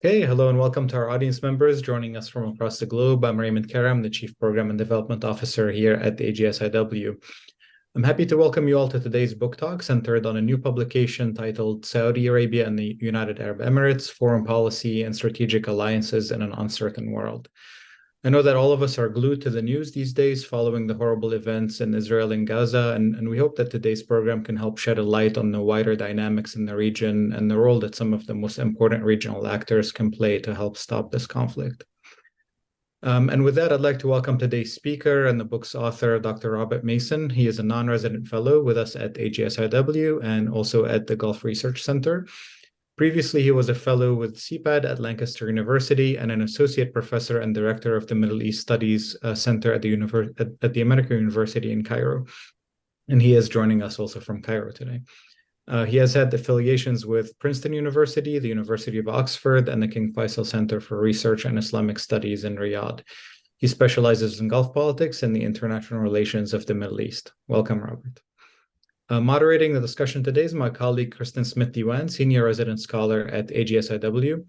Hey, hello and welcome to our audience members joining us from across the globe. I'm Raymond Karam, the Chief Program and Development Officer here at the AGSIW. I'm happy to welcome you all to today's book talk centered on a new publication titled Saudi Arabia and the United Arab Emirates, Foreign Policy and Strategic Alliances in an Uncertain World. I know that all of us are glued to the news these days following the horrible events in Israel and Gaza, and we hope that today's program can help shed a light on the wider dynamics in the region and the role that some of the most important regional actors can play to help stop this conflict. And with that, I'd like to welcome today's speaker and the book's author, Dr. Robert Mason. He is a non-resident fellow with us at AGSIW and also at the Gulf Research Center. Previously, he was a fellow with CPAD at Lancaster University and an associate professor and director of the Middle East Studies Center at the American University in Cairo. And he is joining us also from Cairo today. He has had affiliations with Princeton University, the University of Oxford, and the King Faisal Center for Research and Islamic Studies in Riyadh. He specializes in Gulf politics and the international relations of the Middle East. Welcome, Robert. Moderating the discussion today is my colleague, Kristin Diwan, Senior Resident Scholar at AGSIW.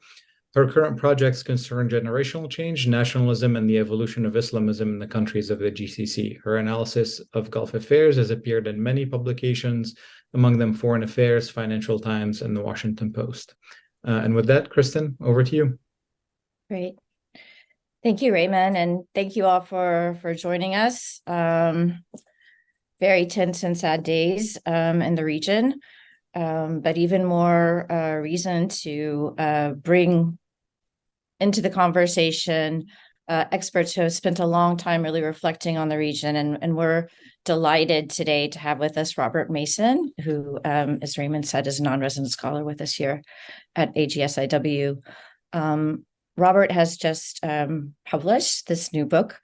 Her current projects concern generational change, nationalism, and the evolution of Islamism in the countries of the GCC. Her analysis of Gulf affairs has appeared in many publications, among them Foreign Affairs, Financial Times, and the Washington Post. And with that, Kristin, over to you. Great. Thank you, Raymond, and thank you all for joining us. Very tense and sad days in the region, but even more reason to bring into the conversation experts who have spent a long time really reflecting on the region. And we're delighted today to have with us Robert Mason, who, as Raymond said, is a non-resident scholar with us here at AGSIW. Robert has just published this new book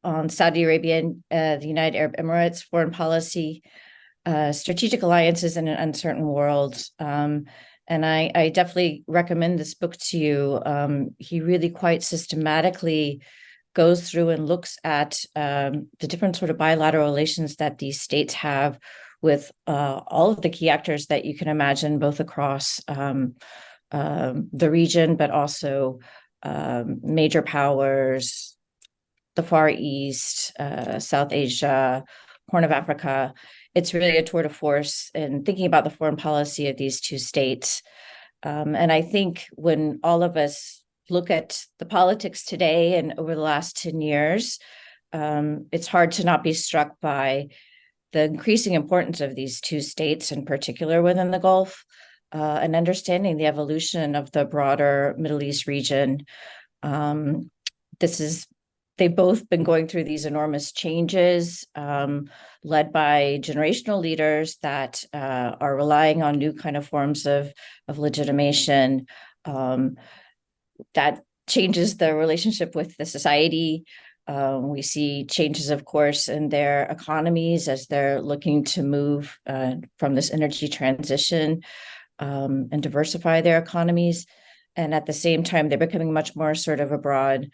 on Saudi Arabia and the United Arab Emirates, foreign policy, strategic alliances in an uncertain world. And I definitely recommend this book to you. He really quite systematically goes through and looks at the different sort of bilateral relations that these states have with all of the key actors that you can imagine, both across the region, but also major powers, the Far East, South Asia, Horn of Africa. It's really a tour de force in thinking about the foreign policy of these two states. And I think when all of us look at the politics today and over the last 10 years, it's hard to not be struck by the increasing importance of these two states, in particular within the Gulf, and understanding the evolution of the broader Middle East region. They've both been going through these enormous changes, led by generational leaders that are relying on new kind of forms of legitimation that changes the relationship with the society. We see changes, of course, in their economies as they're looking to move from this energy transition and diversify their economies. And at the same time, they're becoming much more sort of abroad.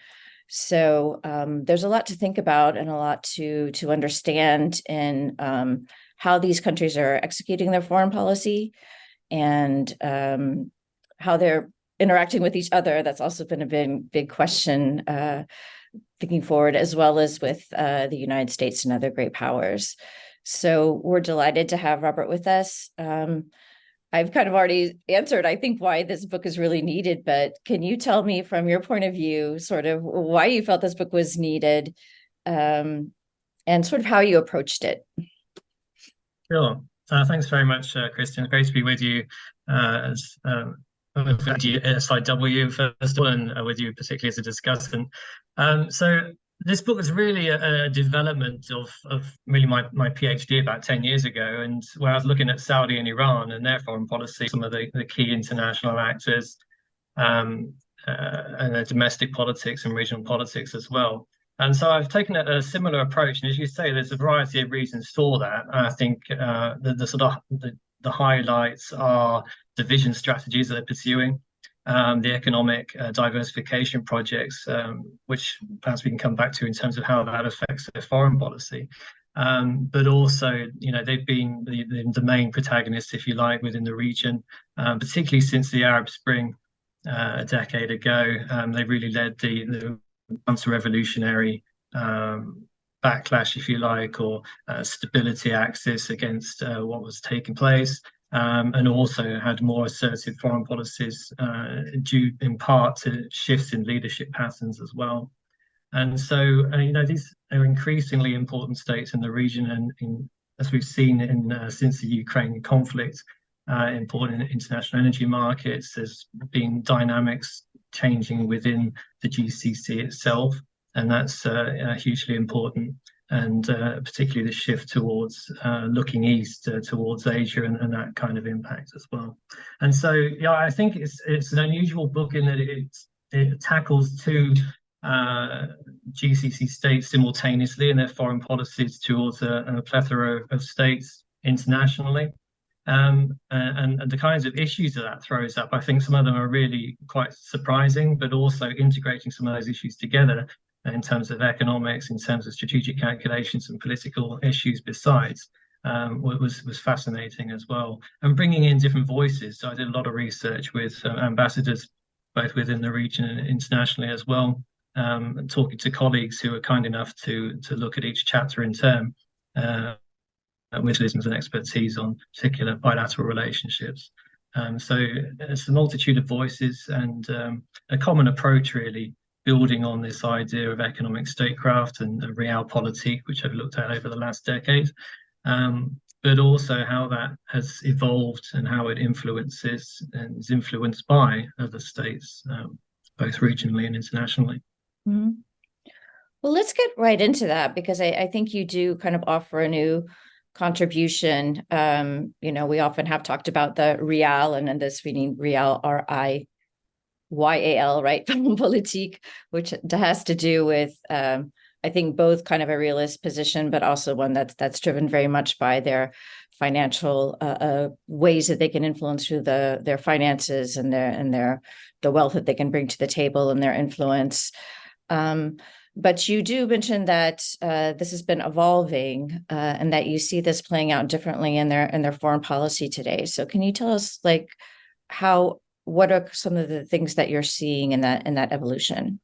So there's a lot to think about and a lot to understand in how these countries are executing their foreign policy and how they're interacting with each other. That's also been a big question thinking forward, as well as with the United States and other great powers. So we're delighted to have Robert with us. I've kind of already answered, I think, why this book is really needed, but can you tell me from your point of view, sort of why you felt this book was needed and sort of how you approached it? Sure. Thanks very much, Kristin. Great to be with you as SIW first of all, and with you particularly as a discussant. So this book is really a development of really my PhD about 10 years ago, and where I was looking at Saudi and Iran and their foreign policy, some of the key international actors, and their domestic politics and regional politics as well. And so I've taken a similar approach, and as you say, there's a variety of reasons for that. I think the highlights are the vision strategies that they're pursuing, the economic diversification projects, which perhaps we can come back to in terms of how that affects their foreign policy. But also, they've been the main protagonists, if you like, within the region, particularly since the Arab Spring a decade ago. They really led the counter-revolutionary backlash, if you like, or stability axis against what was taking place, and also had more assertive foreign policies due in part to shifts in leadership patterns as well. And so, these are increasingly important states in the region, and as we've seen since the Ukraine conflict, important international energy markets. There's been dynamics changing within the GCC itself, and that's hugely important. And particularly the shift towards looking east towards Asia and that kind of impact as well. And so, yeah, I think it's an unusual book in that it tackles two GCC states simultaneously in their foreign policies towards a plethora of states internationally. And the kinds of issues that throws up, I think some of them are really quite surprising, but also integrating some of those issues together in terms of economics, in terms of strategic calculations and political issues besides, was fascinating as well. And bringing in different voices. So I did a lot of research with ambassadors, both within the region and internationally as well, and talking to colleagues who were kind enough to look at each chapter in turn, with wisdom and expertise on particular bilateral relationships. So it's a multitude of voices and a common approach, really, building on this idea of economic statecraft and Realpolitik, which I've looked at over the last decade, but also how that has evolved and how it influences and is influenced by other states, both regionally and internationally. Mm-hmm. Well, let's get right into that, because I think you do kind of offer a new contribution. We often have talked about the Real, and in this we need Real, RIYAL, right, from Politique, which has to do with, I think, both kind of a realist position, but also one that's driven very much by their financial ways that they can influence through their finances and the wealth that they can bring to the table and their influence. But you do mention that this has been evolving, and that you see this playing out differently in their foreign policy today. So can you tell us, like, what are some of the things that you're seeing in that evolution?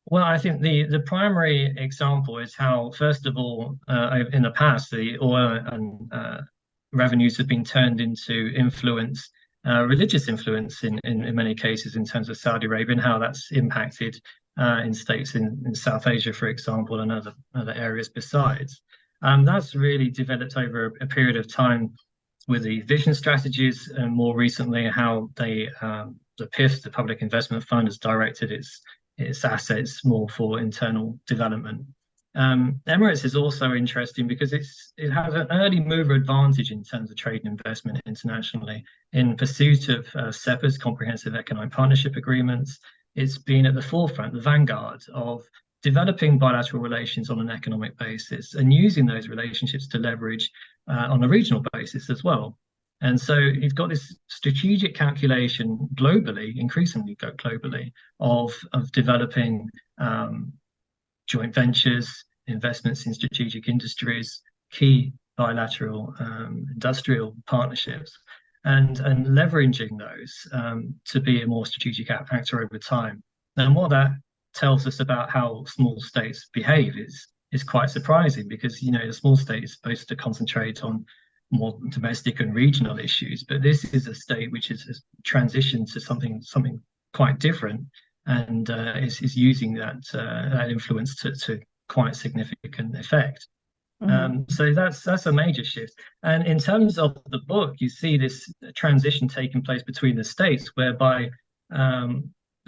Well, I think the primary example is how, first of all, in the past, the oil and revenues have been turned into influence, religious influence in many cases, in terms of Saudi Arabia, and how that's impacted in states in South Asia, for example, and other areas besides. That's really developed over a period of time with the vision strategies, and more recently how the PIF, the Public Investment Fund, has directed its assets more for internal development. Emirates is also interesting because it has an early mover advantage in terms of trade and investment internationally. In pursuit of CEPA's, comprehensive economic partnership agreements, it's been at the forefront, the vanguard of developing bilateral relations on an economic basis and using those relationships to leverage on a regional basis as well. And so you've got this strategic calculation globally, increasingly globally, of developing joint ventures, investments in strategic industries, key bilateral industrial partnerships, and leveraging those to be a more strategic actor over time. And what that tells us about how small states behave is quite surprising, because the small state is supposed to concentrate on more domestic and regional issues, but this is a state which has transitioned to something quite different, and is using that influence to quite significant effect. Mm-hmm. So that's a major shift. And in terms of the book, you see this transition taking place between the states, whereby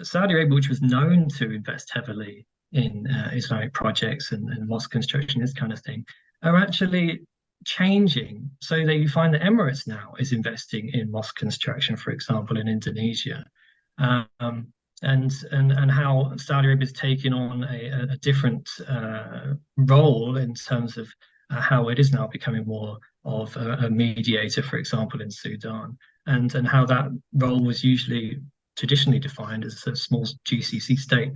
Saudi Arabia, which was known to invest heavily in Islamic projects and mosque construction, this kind of thing, are actually changing, so that you find that Emirates now is investing in mosque construction, for example, in Indonesia, and how Saudi Arabia is taking on a different role in terms of how it is now becoming more of a mediator, for example, in Sudan, and how that role was usually traditionally defined as a small GCC state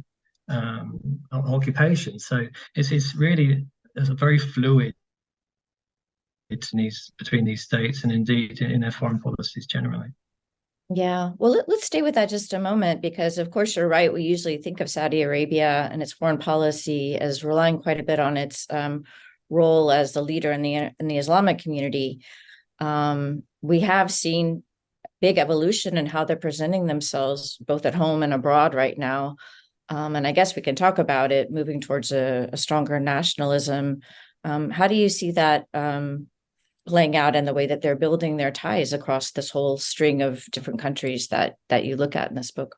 occupation. So it's really a very fluid between these states, and indeed in their foreign policies generally. Yeah, well, let's stay with that just a moment, because of course you're right. We usually think of Saudi Arabia and its foreign policy as relying quite a bit on its role as the leader in the Islamic community. We have seen big evolution in how they're presenting themselves both at home and abroad right now. And I guess we can talk about it moving towards a stronger nationalism. How do you see that playing out in the way that they're building their ties across this whole string of different countries that you look at in this book?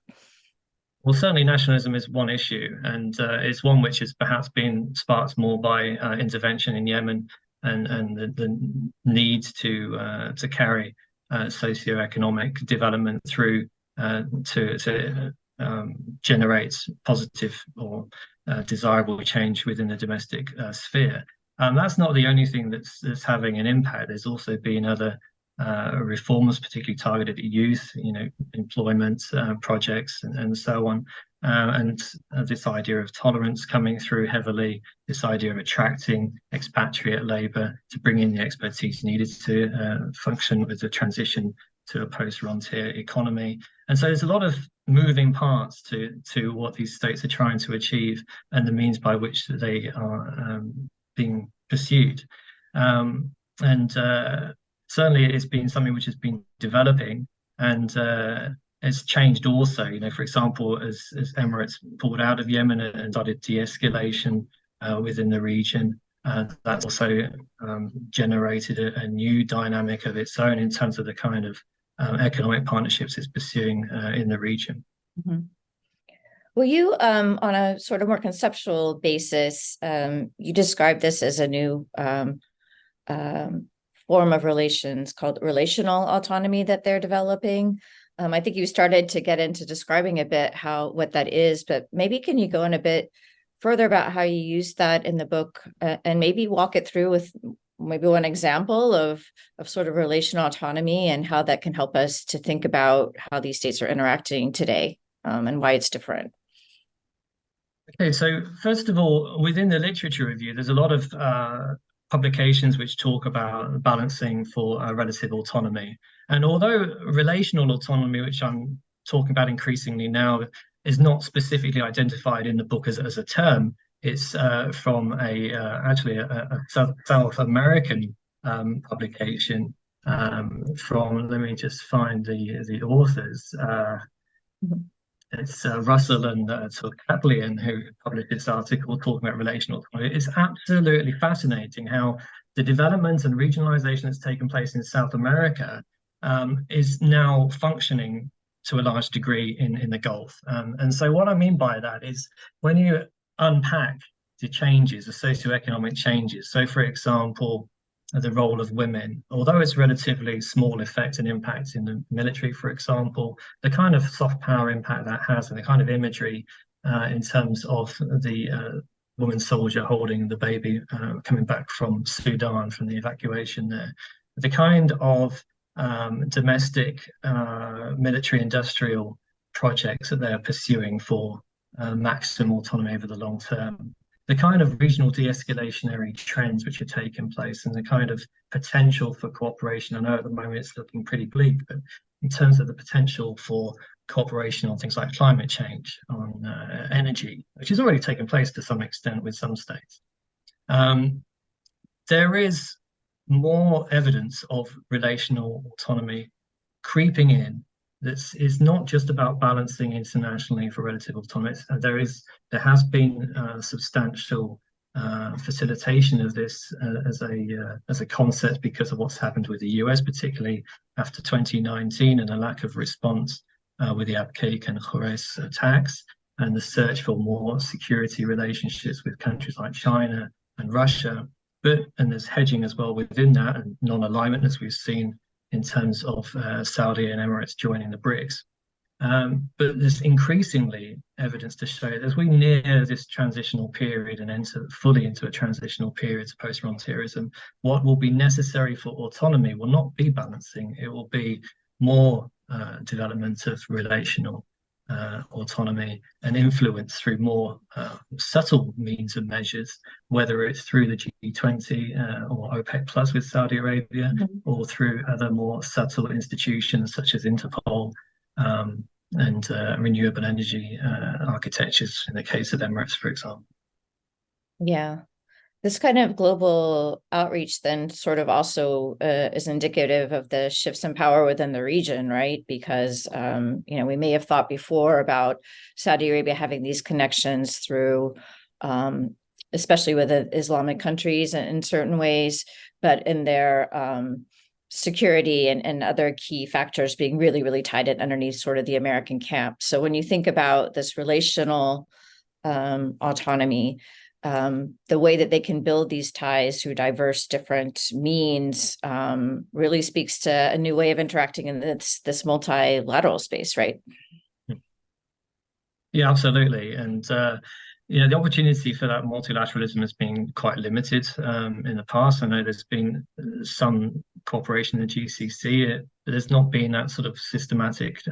Well, certainly nationalism is one issue, and it's one which has perhaps been sparked more by intervention in Yemen and the need to carry socioeconomic development through to generate positive or desirable change within the domestic sphere. That's not the only thing that's having an impact. There's also been other reforms, particularly targeted at youth, employment projects and so on. And this idea of tolerance coming through heavily, this idea of attracting expatriate labor to bring in the expertise needed to function with the transition to a post-frontier economy. And so there's a lot of moving parts to what these states are trying to achieve and the means by which they are being pursued. Certainly it's been something which has been developing, and it's changed also. For example, as Emirates pulled out of Yemen and started de-escalation within the region, that's also generated a new dynamic of its own in terms of the kind of economic partnerships it's pursuing in the region. Mm-hmm. Well, you, on a sort of more conceptual basis, you describe this as a new form of relations called relational autonomy that they're developing. I think you started to get into describing a bit what that is, but maybe can you go in a bit further about how you use that in the book, and maybe walk it through with maybe one example of sort of relational autonomy and how that can help us to think about how these states are interacting today, and why it's different. Okay, so first of all, within the literature review, there's a lot of publications which talk about balancing for relative autonomy. And although relational autonomy, which I'm talking about increasingly now, is not specifically identified in the book as a term, it's from actually a South American publication from, let me just find the authors. It's Russell and Turkaplian who published this article talking about relational autonomy. It's absolutely fascinating how the development and regionalization that's taken place in South America is now functioning to a large degree in the Gulf. And so what I mean by that is when you unpack the changes, the socioeconomic changes. So for example, the role of women, although it's relatively small effect and impact in the military, for example, the kind of soft power impact that has and the kind of imagery in terms of the woman soldier holding the baby coming back from Sudan, from the evacuation there, the kind of domestic military industrial projects that they are pursuing for maximum autonomy over the long term, the kind of regional de-escalationary trends which are taking place, and the kind of potential for cooperation. I know at the moment it's looking pretty bleak, but in terms of the potential for cooperation on things like climate change, on energy, which is already taking place to some extent with some states, there is more evidence of relational autonomy creeping in. This is not just about balancing internationally for relative autonomy. There has been substantial facilitation of this as a concept because of what's happened with the US, particularly after 2019 and a lack of response with the Abqaiq and Khurais attacks, and the search for more security relationships with countries like China and Russia. And there's hedging as well within that, and non-alignment, as we've seen in terms of Saudi and Emirates joining the BRICS. But there's increasingly evidence to show that as we near this transitional period and enter fully into a transitional period to post-frontierism, what will be necessary for autonomy will not be balancing. It will be more development of relational autonomy and influence through more subtle means and measures, whether it's through the G20 or OPEC Plus with Saudi Arabia, or through other more subtle institutions such as Interpol and renewable energy architectures in the case of Emirates, for example. Yeah. This kind of global outreach then sort of also is indicative of the shifts in power within the region, right? Because, we may have thought before about Saudi Arabia having these connections through, especially with the Islamic countries in certain ways, but in their security and other key factors being really, really tied in underneath sort of the American camp. So when you think about this relational autonomy, the way that they can build these ties through diverse different means really speaks to a new way of interacting in this multilateral space, right? Yeah, absolutely. And the opportunity for that multilateralism has been quite limited in the past. I know there's been some cooperation in the GCC, but there's not been that sort of systematic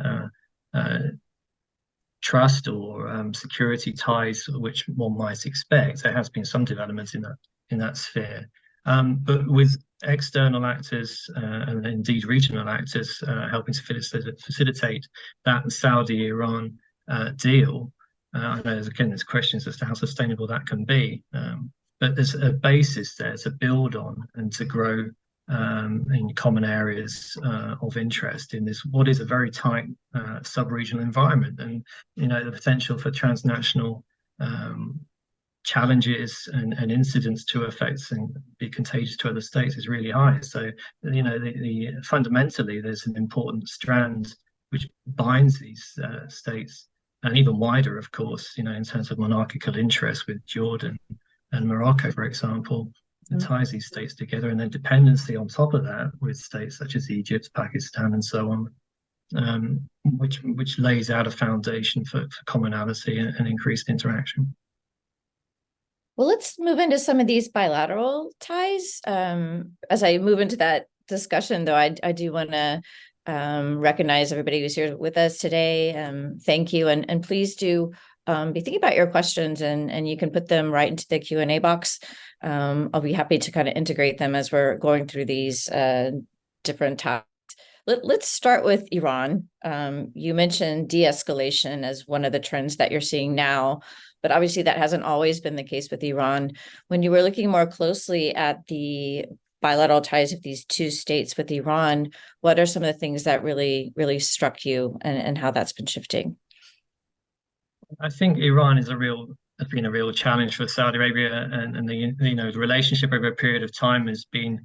trust or security ties which one might expect. There has been some developments in that sphere, but with external actors and indeed regional actors helping to facilitate that Saudi-Iran deal. I know there's questions as to how sustainable that can be, but there's a basis there to build on and to grow in common areas of interest in this, what is a very tight sub-regional environment. And, the potential for transnational challenges and incidents to affect and be contagious to other states is really high. So, fundamentally, there's an important strand which binds these states, and even wider, of course, in terms of monarchical interests with Jordan and Morocco, for example. It ties these states together, and then dependency on top of that with states such as Egypt, Pakistan, and so on, which lays out a foundation for commonality and increased interaction. Well, let's move into some of these bilateral ties. As I move into that discussion, though, I do want to recognize everybody who's here with us today. Thank you, and please do be thinking about your questions, and you can put them right into the Q&A box. I'll be happy to kind of integrate them as we're going through these different topics. Let's start with Iran. You mentioned de-escalation as one of the trends that you're seeing now, but obviously that hasn't always been the case with Iran. When you were looking more closely at the bilateral ties of these two states with Iran, what are some of the things that really, really struck you, and how that's been shifting? I think Iran has been a real challenge for Saudi Arabia, and the relationship over a period of time has been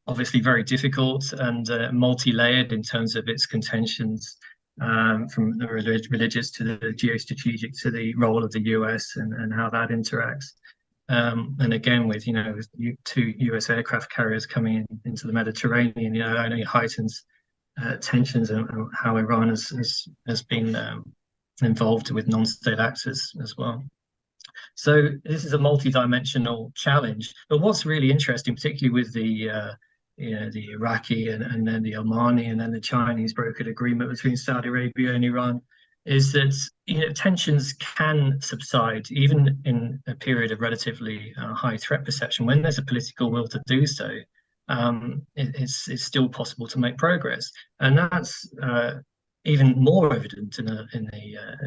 obviously very difficult and multi-layered in terms of its contentions, from the religious to the geostrategic to the role of the US and how that interacts. And again, with two US aircraft carriers coming into the Mediterranean, only heightens tensions and how Iran has been involved with non-state actors as well. So this is a multi-dimensional challenge. But what's really interesting, particularly with the Iraqi and then the Omani and then the Chinese brokered agreement between Saudi Arabia and Iran, is that tensions can subside even in a period of relatively high threat perception. When there's a political will to do so, it's still possible to make progress, and that's even more evident in the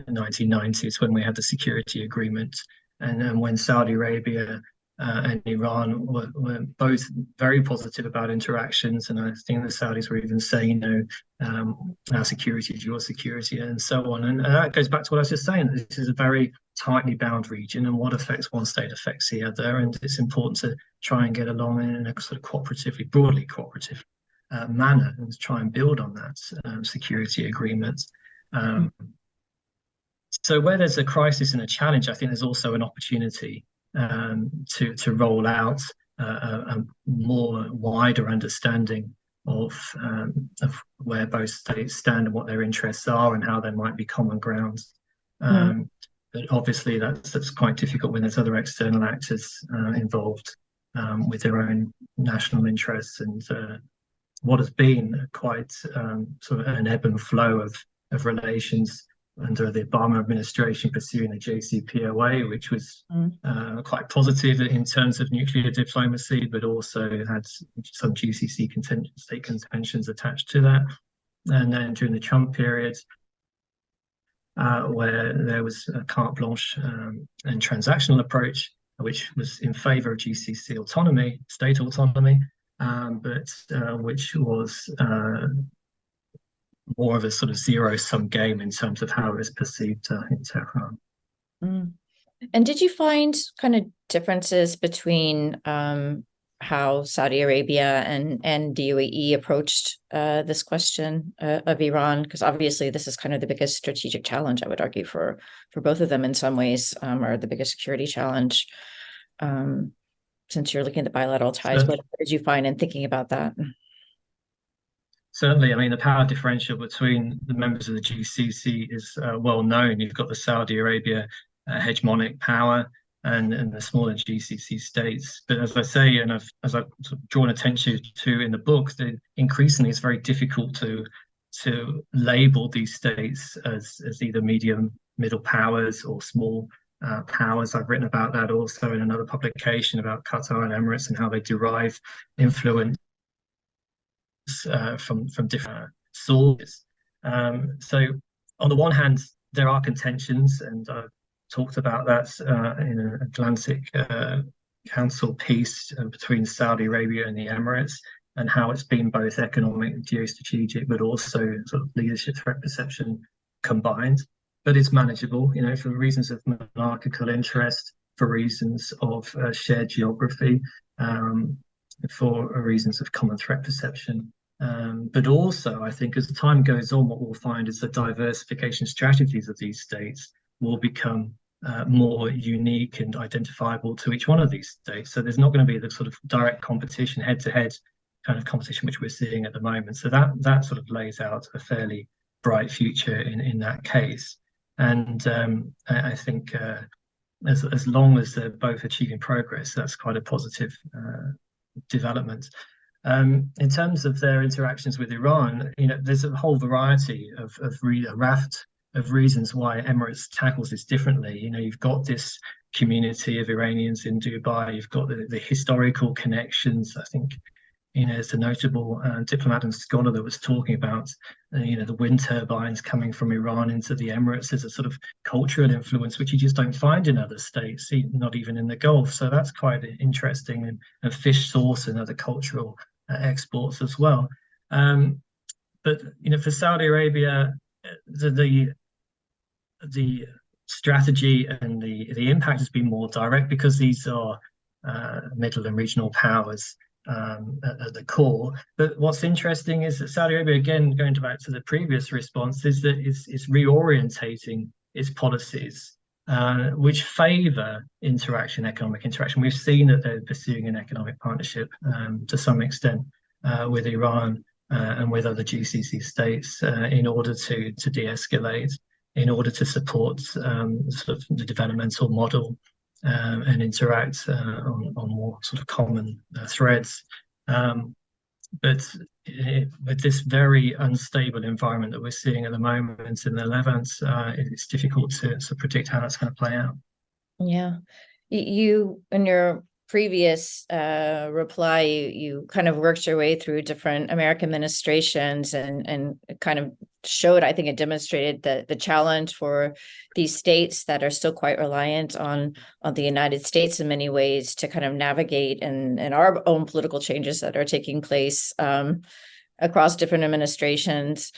1990s when we had the security agreement, and when Saudi Arabia and Iran were both very positive about interactions, and I think the Saudis were even saying, our security is your security, and so on. And that goes back to what I was just saying. This is a very tightly bound region, and what affects one state affects the other, and it's important to try and get along in a sort of broadly cooperative manner, and try and build on that security agreement. So where there's a crisis and a challenge, I think there's also an opportunity to roll out a more wider understanding of where both states stand and what their interests are and how there might be common grounds. But obviously that's quite difficult when there's other external actors involved with their own national interests, and what has been quite sort of an ebb and flow of relations under the Obama administration pursuing the JCPOA, which was quite positive in terms of nuclear diplomacy, but also had some GCC state contentions attached to that. And then during the Trump period, where there was a carte blanche and transactional approach, which was in favor of GCC autonomy, state autonomy, but which was more of a sort of zero-sum game in terms of how it was perceived in Tehran. And did you find kind of differences between how Saudi Arabia and the UAE approached this question of Iran? Because obviously this is kind of the biggest strategic challenge, I would argue, for both of them in some ways, or the biggest security challenge. Since you're looking at the bilateral ties, what did you find in thinking about that? Certainly, I mean, the power differential between the members of the GCC is well known. You've got the Saudi Arabia hegemonic power and the smaller GCC states. But as I say, and as I've sort of drawn attention to in the book, that increasingly it's very difficult to label these states as either middle powers or small powers. I've written about that also in another publication about Qatar and Emirates and how they derive influence from different sources. So on the one hand, there are contentions, and I've talked about that in an Atlantic Council piece between Saudi Arabia and the Emirates, and how it's been both economic, geostrategic, but also sort of leadership threat perception combined. But it's manageable, you know, for reasons of monarchical interest, for reasons of shared geography, for reasons of common threat perception. But also, I think as time goes on, what we'll find is the diversification strategies of these states will become more unique and identifiable to each one of these states. So there's not going to be the sort of direct competition, head-to-head kind of competition which we're seeing at the moment. So that sort of lays out a fairly bright future in that case. And I think as long as they're both achieving progress, that's quite a positive development. In terms of their interactions with Iran, you know, there's a whole variety of a raft of reasons why Emirates tackles this differently. You know, you've got this community of Iranians in Dubai, you've got the historical connections. I think, you know, there's a notable diplomat and scholar that was talking about, you know, the wind turbines coming from Iran into the Emirates as a sort of cultural influence, which you just don't find in other states, not even in the Gulf. So that's quite interesting, and fish sauce and other cultural exports as well. But, you know, for Saudi Arabia, the strategy and the impact has been more direct because these are middle and regional powers at the core. But what's interesting is that Saudi Arabia, again, going back to the previous response, is that it's reorientating its policies, which favor economic interaction. We've seen that they're pursuing an economic partnership to some extent with Iran and with other GCC states in order to de-escalate, in order to support sort of the developmental model and interact on more sort of common threads. But with this very unstable environment that we're seeing at the moment in the Levant, it's difficult to predict how that's going to play out. Yeah. You, in your previous reply, you kind of worked your way through different American administrations and kind of showed, I think it demonstrated the challenge for these states that are still quite reliant on the United States in many ways to kind of navigate and our own political changes that are taking place across different administrations.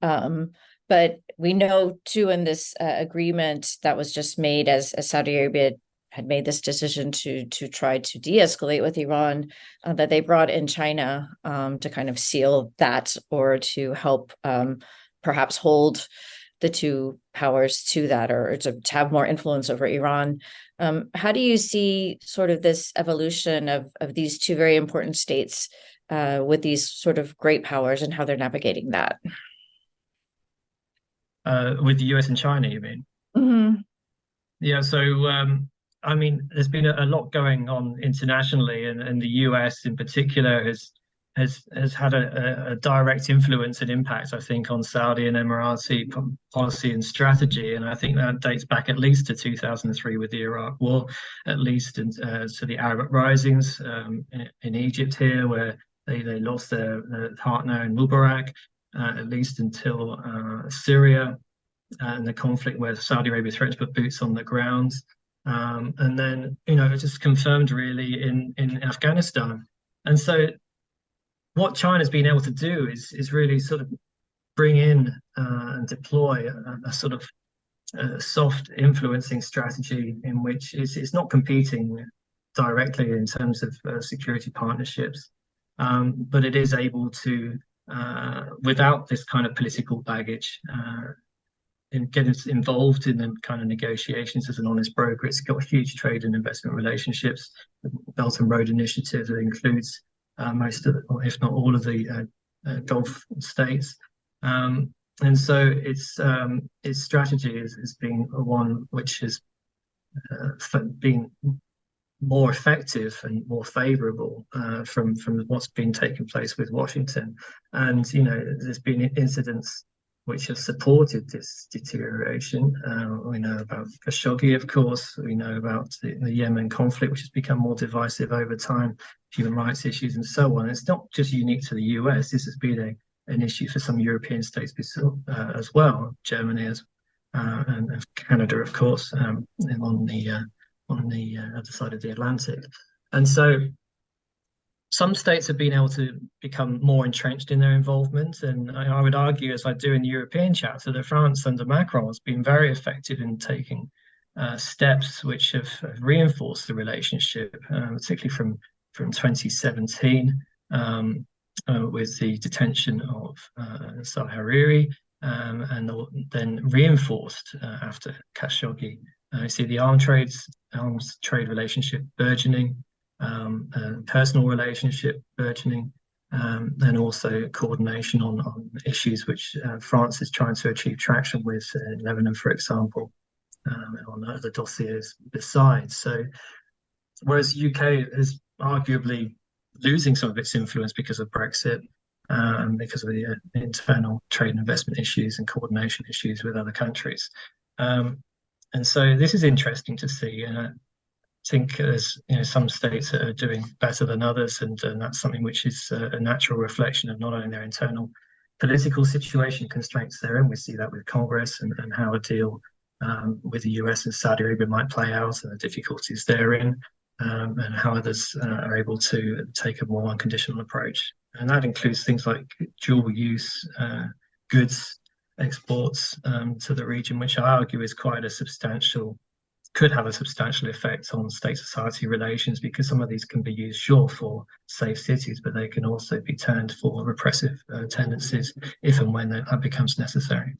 But we know too, in this agreement that was just made as Saudi Arabia had made this decision to try to de-escalate with Iran, that they brought in China to kind of seal that, or to help perhaps hold the two powers to that, or to have more influence over Iran. How do you see sort of this evolution of these two very important states with these sort of great powers and how they're navigating that? With the US and China, you mean? Mm-hmm. Yeah, so I mean, there's been a lot going on internationally, and the US in particular has has had a direct influence and impact, I think, on Saudi and Emirati policy and strategy. And I think that dates back at least to 2003 with the Iraq War, at least to the Arab uprisings in Egypt here, where they lost their partner in Mubarak, at least until Syria and the conflict where Saudi Arabia threatened to put boots on the ground. And then, it just confirmed really in Afghanistan. And so what China's been able to do is really sort of bring in and deploy a sort of soft influencing strategy in which it's not competing directly in terms of security partnerships, but it is able to, without this kind of political baggage, and get involved in the kind of negotiations as an honest broker. It's got huge trade and investment relationships. The Belt and Road Initiative that includes most of, if not all of the Gulf states. And so its strategy has been one which has been more effective and more favorable from what's been taking place with Washington. And, there's been incidents which have supported this deterioration. We know about Khashoggi, of course. We know about the Yemen conflict, which has become more divisive over time, human rights issues and so on. It's not just unique to the US. This has been an issue for some European states as well, Germany and Canada, of course, on the other side of the Atlantic. And so some states have been able to become more entrenched in their involvement. And I would argue, as I do in the European chapter, that France under Macron has been very effective in taking steps which have reinforced the relationship, particularly from 2017 with the detention of Saad Hariri, and then reinforced after Khashoggi. You see the arms trade relationship burgeoning, personal relationship burgeoning, and also coordination on issues which France is trying to achieve traction with, Lebanon, for example, on other dossiers besides. So, whereas UK is arguably losing some of its influence because of Brexit, because of the internal trade and investment issues and coordination issues with other countries. And so this is interesting to see. And I think there's some states that are doing better than others, and that's something which is a natural reflection of not only their internal political situation constraints they're in. We see that with Congress and how a deal with the US and Saudi Arabia might play out and the difficulties therein, and how others are able to take a more unconditional approach. And that includes things like dual use goods exports to the region, which I argue is could have a substantial effect on state-society relations, because some of these can be used, sure, for safe cities, but they can also be turned for repressive tendencies if and when that becomes necessary.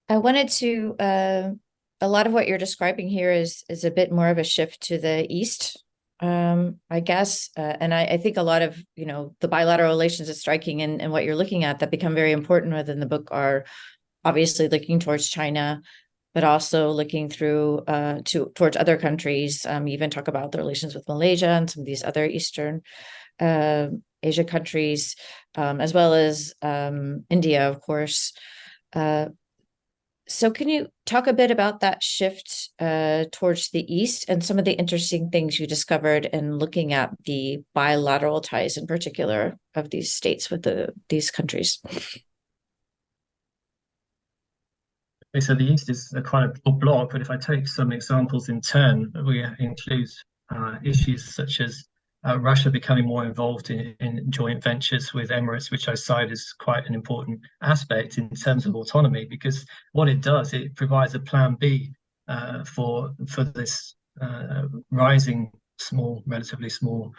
I wanted to, a lot of what you're describing here is a bit more of a shift to the East, I guess. And I think a lot of, the bilateral relations is striking and what you're looking at that become very important within the book are obviously looking towards China, but also looking through towards other countries. You even talk about the relations with Malaysia and some of these other Eastern Asia countries, as well as India, of course. So can you talk a bit about that shift towards the East and some of the interesting things you discovered in looking at the bilateral ties in particular of these states with these countries? So the East is a quite a block, but if I take some examples in turn, we include issues such as Russia becoming more involved in joint ventures with Emirates, which I cite as quite an important aspect in terms of autonomy, because what it does, it provides a plan B for this rising relatively small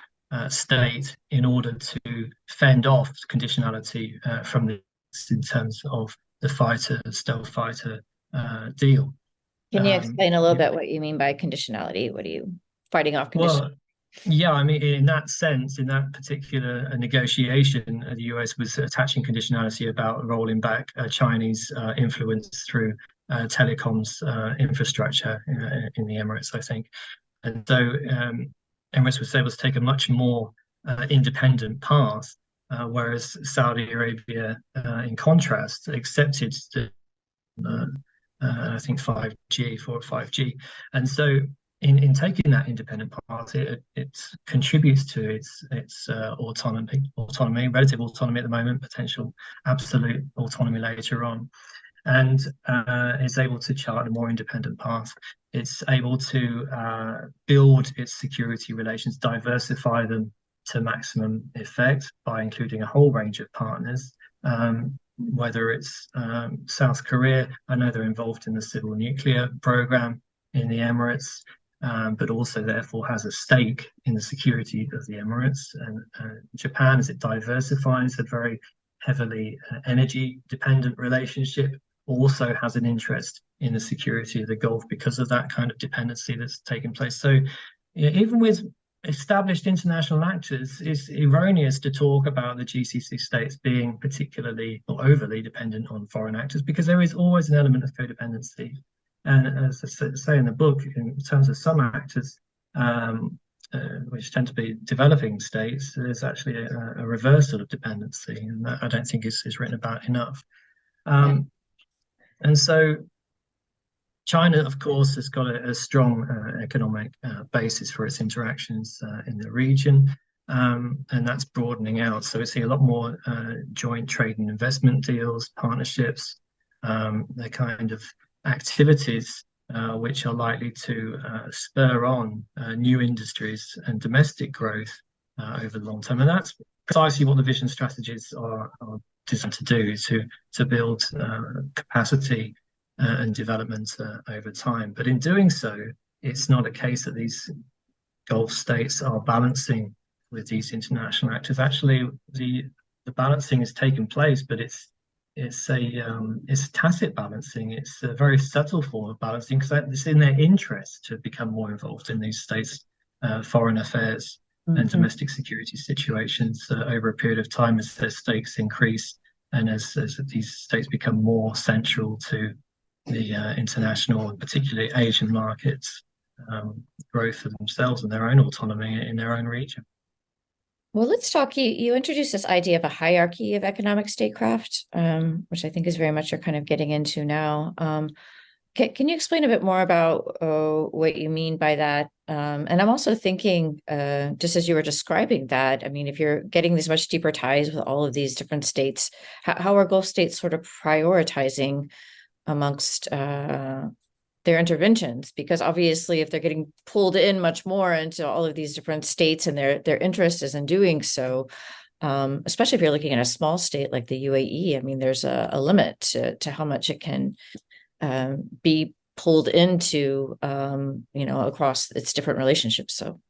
state in order to fend off conditionality from this in terms of the stealth fighter deal. Can you explain a little bit what you mean by conditionality? What are you fighting off conditionality? Well, yeah, I mean, in that sense, in that particular negotiation, the US was attaching conditionality about rolling back Chinese influence through telecoms infrastructure in the Emirates, I think. And so Emirates was able to take a much more independent path, whereas Saudi Arabia, in contrast, accepted the I think 5G, 4 or 5G. And so in taking that independent path, it contributes to its autonomy, relative autonomy at the moment, potential absolute autonomy later on, and is able to chart a more independent path. It's able to build its security relations, diversify them to maximum effect by including a whole range of partners, whether it's South Korea. I know they're involved in the civil nuclear program in the Emirates, but also therefore has a stake in the security of the Emirates. And Japan, as it diversifies a very heavily energy dependent relationship, also has an interest in the security of the Gulf because of that kind of dependency that's taken place. So even with established international actors, it's erroneous to talk about the GCC states being particularly or overly dependent on foreign actors, because there is always an element of codependency. And as I say in the book, in terms of some actors, which tend to be developing states, there's actually a reversal of dependency, and that I don't think is written about enough. And so China, of course, has got a strong economic basis for its interactions in the region, and that's broadening out. So we see a lot more joint trade and investment deals, partnerships, the kind of activities which are likely to spur on new industries and domestic growth over the long term. And that's precisely what the vision strategies are designed to do, to build capacity and development over time. But in doing so, it's not a case that these Gulf states are balancing with these international actors. Actually, the balancing has taken place, but it's tacit balancing. It's a very subtle form of balancing, because it's in their interest to become more involved in these states' foreign affairs and domestic security situations over a period of time as their stakes increase and as these states become more central to the international and particularly Asian markets growth for themselves and their own autonomy in their own region. Well, let's talk. You introduced this idea of a hierarchy of economic statecraft, which I think is very much you're kind of getting into now. Can you explain a bit more about what you mean by that? And I'm also thinking, just as you were describing that, I mean, if you're getting these much deeper ties with all of these different states, how are Gulf states sort of prioritizing amongst their interventions? Because obviously, if they're getting pulled in much more into all of these different states and their interest is in doing so, especially if you're looking at a small state like the UAE, I mean, there's a limit to how much it can be pulled into, across its different relationships. So,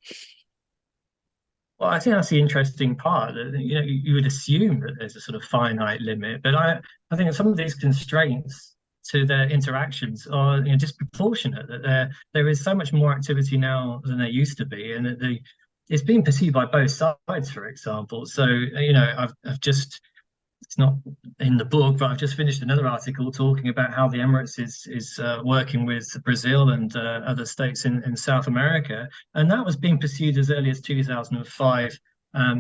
well, I think that's the interesting part. You would assume that there's a sort of finite limit, but I think some of these constraints to their interactions are disproportionate. That there is so much more activity now than there used to be, and that it's being perceived by both sides. For example, so I've just, it's not in the book, but I've just finished another article talking about how the Emirates is working with Brazil and other states in South America, and that was being pursued as early as 2005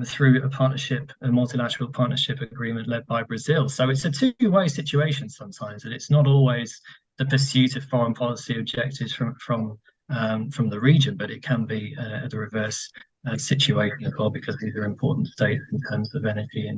through a multilateral partnership agreement led by Brazil. So it's a two-way situation sometimes, and it's not always the pursuit of foreign policy objectives from the region, but it can be the reverse situation as well, because these are important states in terms of energy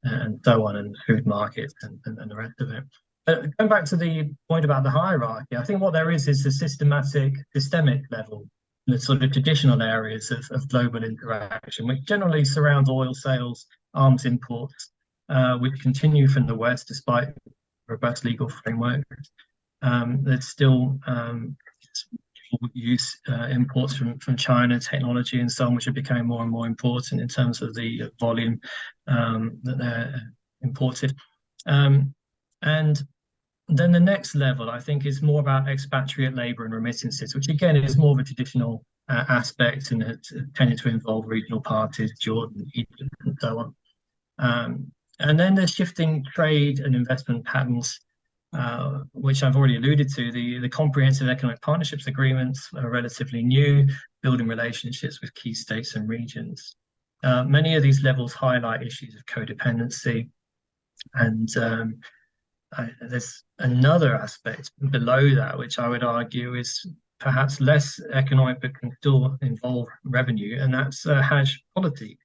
and so on, and food markets and the rest of it. But going back to the point about the hierarchy, I think what there is a systemic level, the sort of traditional areas of global interaction, which generally surround oil sales, arms imports, which continue from the West despite robust legal framework. There's still use imports from China, technology and so on, which are becoming more and more important in terms of the volume that they're imported. And then the next level, I think, is more about expatriate labor and remittances, which again is more of a traditional aspect, and it tended to involve regional parties, Jordan, Egypt, and so on. And then there's shifting trade and investment patterns, which I've already alluded to, the comprehensive economic partnerships agreements are relatively new, building relationships with key states and regions. Many of these levels highlight issues of codependency, and there's another aspect below that, which I would argue is perhaps less economic but can still involve revenue, and that's Hajjpolitique,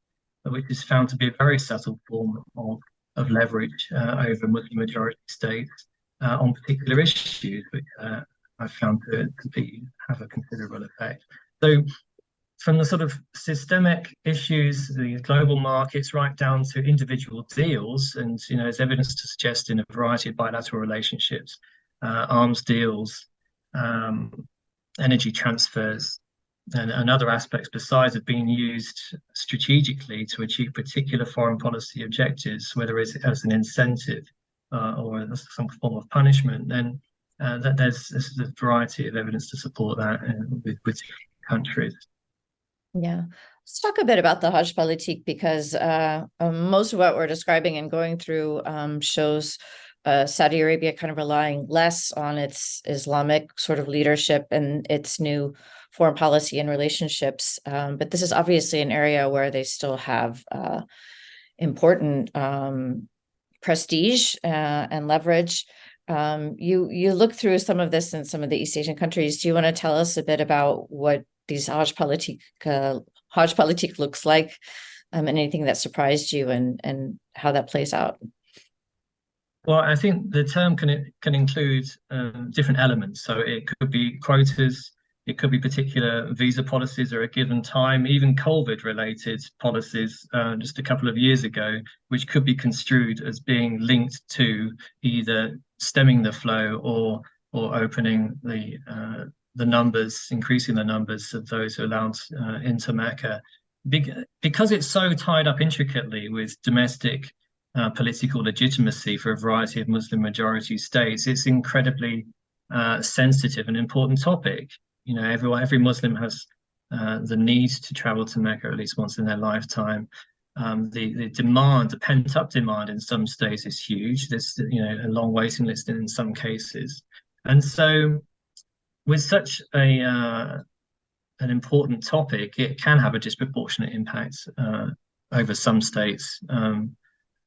which is found to be a very subtle form of leverage over Muslim majority states on particular issues, which I've found to have a considerable effect. So from the sort of systemic issues, the global markets, right down to individual deals, and there's evidence to suggest in a variety of bilateral relationships, arms deals, energy transfers, and other aspects besides have been used strategically to achieve particular foreign policy objectives, whether it's as an incentive or as some form of punishment, then there's a variety of evidence to support that with countries. Yeah. Let's talk a bit about the Hajjpolitique, because most of what we're describing and going through shows Saudi Arabia kind of relying less on its Islamic sort of leadership and its new foreign policy and relationships. But this is obviously an area where they still have important prestige and leverage. You look through some of this in some of the East Asian countries. Do you want to tell us a bit about what these Hajjpolitique looks like, and anything that surprised you and how that plays out? Well, I think the term can include different elements. So it could be quotas, it could be particular visa policies at a given time, even COVID-related policies just a couple of years ago, which could be construed as being linked to either stemming the flow or opening the numbers, increasing the numbers of those who are allowed into Mecca. Because it's so tied up intricately with domestic political legitimacy for a variety of Muslim majority states, it's incredibly sensitive and important topic. Every Muslim has the need to travel to Mecca at least once in their lifetime. The demand, the pent-up demand in some states is huge. There's a long waiting list in some cases, and so with such an important topic, it can have a disproportionate impact over some states,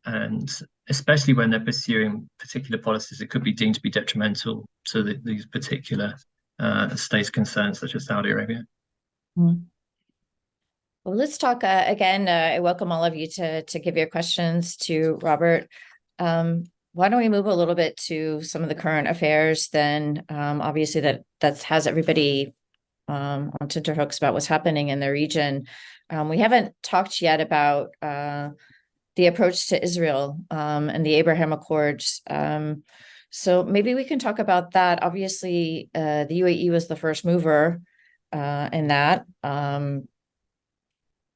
and especially when they're pursuing particular policies that could be deemed to be detrimental to these particular states concerned, such as Saudi Arabia. Well, let's talk again. I welcome all of you to give your questions to Robert. Why don't we move a little bit to some of the current affairs then? Obviously, that has everybody on tenterhooks about what's happening in the region. We haven't talked yet about the approach to Israel and the Abraham Accords. So maybe we can talk about that. Obviously, the UAE was the first mover in that.